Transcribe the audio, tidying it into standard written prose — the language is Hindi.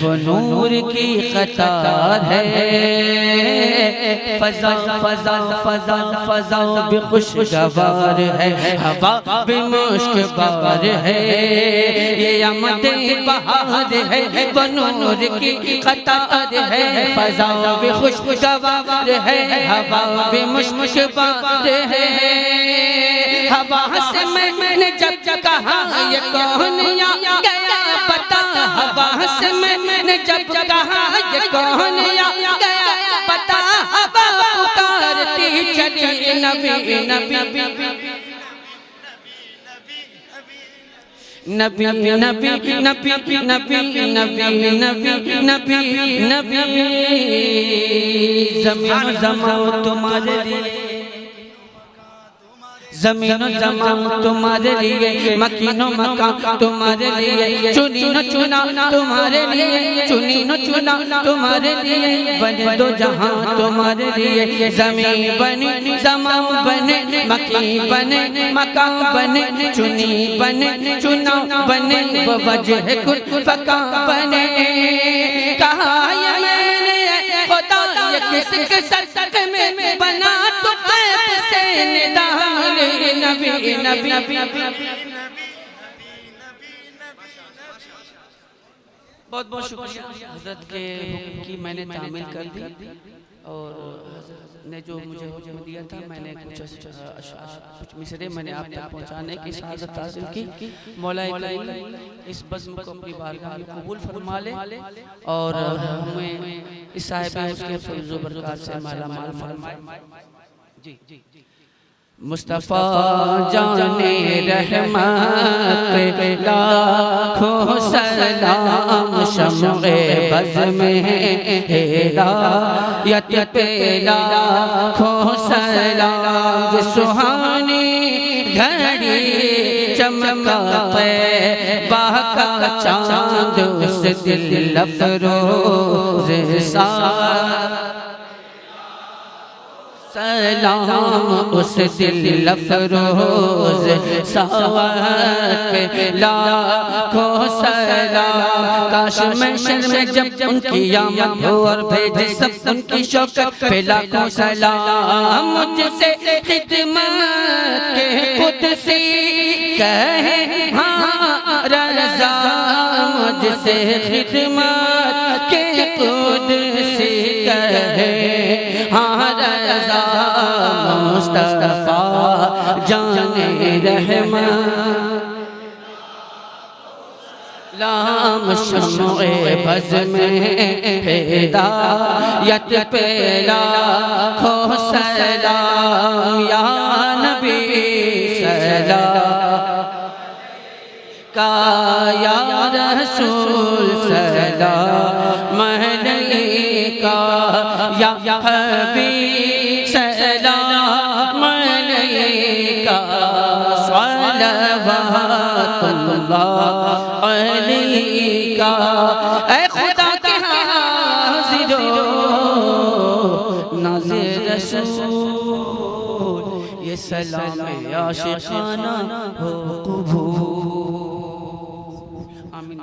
वो नूर की कतार है, फजा फजा फजा फजा भी खुशगवार है, हवा भी मुश्कबार है, ये आमद बहार है, वो नूर की कतार है, फजा भी खुशगवार है, हवा भी मुश्कबार है। हवा से मैंने जब कहा ये कौन या गया पता, हवा से मैंने जब कहा ये कौन या गया पता, हवा पुकारती चली नबी नबी नबी नबी नबी नबी नबी नबी नबी नबी। ज़मीन ज़माओ तुम्हारे लिए, ज़मीनो ज़मां तुम्हारे लिए, मकीनो मकान तुम्हारे लिए, चुनी न चुना तुम्हारे लिए, चुनी न चुना तुम्हारे लिए, बने दो जहां तुम्हारे लिए, ज़मीन बने ज़मां बने, मकीन बने मकान बने, चुनी बने चुना बने, वो वजह कुल फका बने। कहा ये मैंने खुदा ये किसके सदक़े में बना तो ग़ैब से निदा नबी नबी नबी। बहुत बहुत शुक्रिया हज़रत के हुक्म की मैंने तामील कर दी, और हज़रत ने जो मुझे हुक्म दिया था मैंने कुछ मिसरे मैंने आप तक पहुँचाने की शहादत हासिल की। मौला करीम इस बज़्म को अपनी बारगाह में कबूल फरमा ले और हमें इस साहिब उसके फैज़ व बरक़ात से माला माल फरमाए। जी जी मुस्तफ़ा जाने रहमत लाखों सलाम, शम्ए बज़ में हिदायत पे लाखों सलाम, सुहानी घड़ी चमका तैबा का चाँद उस दिल अफ़रोज़ सा सलाम, उस दिल अफ़रोज़ सावत पे लाखों सलाम। काश महशर में जब उनकी आमद हो और भेजे सब उनकी शौकत पे लाखों सलाम, मुझसे खिदमत के कुदसी कहे हाँ रज़ा, मुझसे खिदमत के कुदसी कहे हाँ रज़ा, मुस्तफ़ा जाने रहमत लाम, शम्ए बज़्म में हिदायत पे लाखों सलाम, या नबी सलाम का या रसूल सलाम अलैका, या हबीब सलाम अलैका, सलवातुल्लाह अलैका। ऐ खुदा के हाज़िरो नाज़िर रसूल, ये सलाम आशिक़ाना हो कबूल। आमीन।